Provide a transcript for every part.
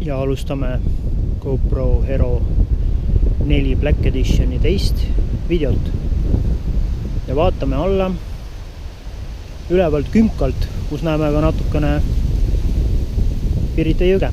ja alustame GoPro Hero 4 Black Editioni teist videot ja vaatame alla ülevalt Kümkalt, kus näeme ka natukene Pirita jõge.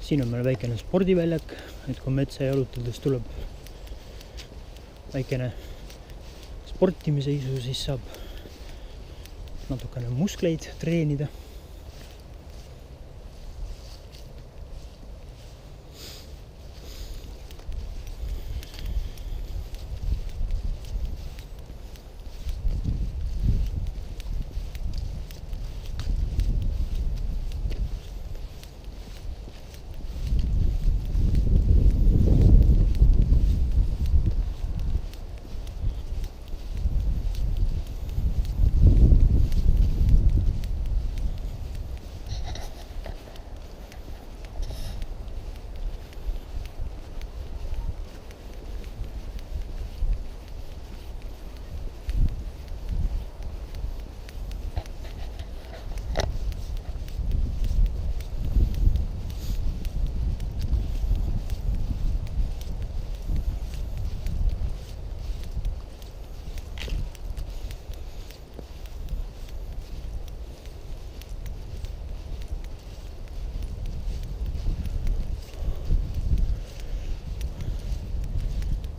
Siin on meil väikene spordiväljak, et kui metsa jalutades tuleb väikene sportimise isu, siis saab natukene muskleid treenida.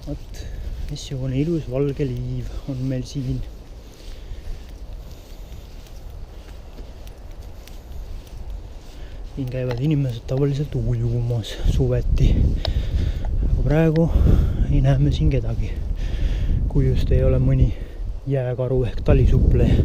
Vot, missugune ilus valge liiv on meil siin. Siin käivad inimesed tavaliselt ujumas suveti. Aga praegu ei näe me siin kedagi. Kui just ei ole mõni jääkaru ehk talisuppleja.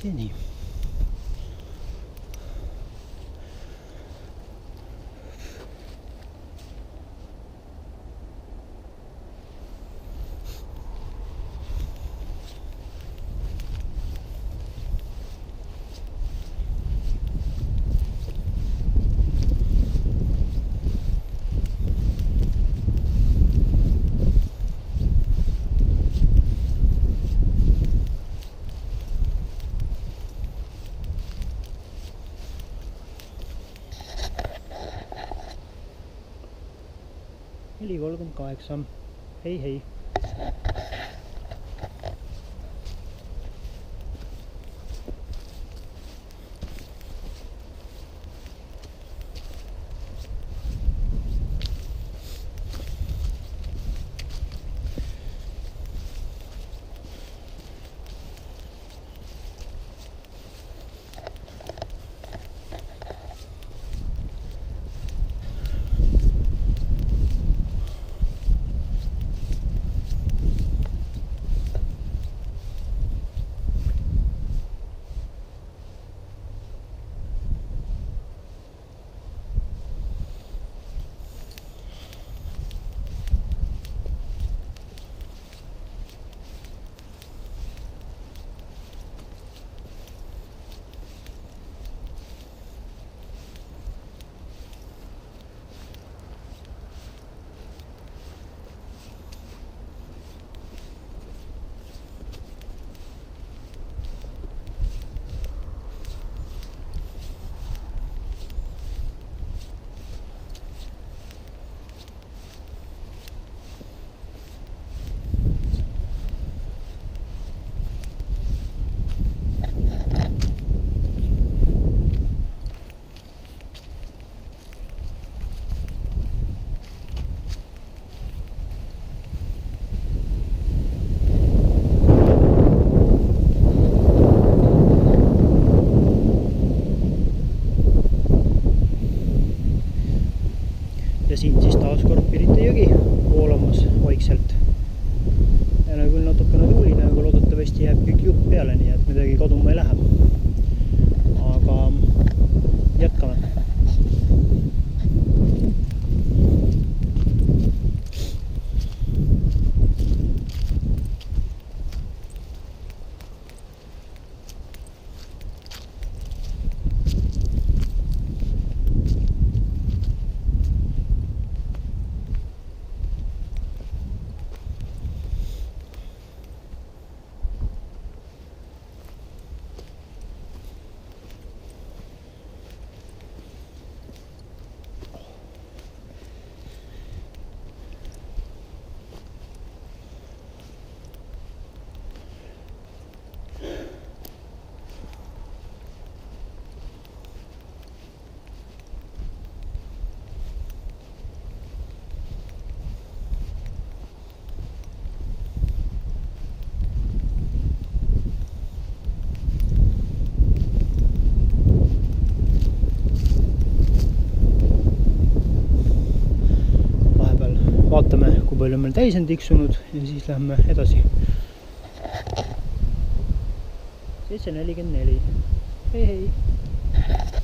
Nii. Heli 38. Hei hei. peale, nii et midagi kaduma ei lähe. Aga jätkame. Vaatame, kui palju meil täis on tiksunud ja siis lähme edasi. 7:44. Hei, hei!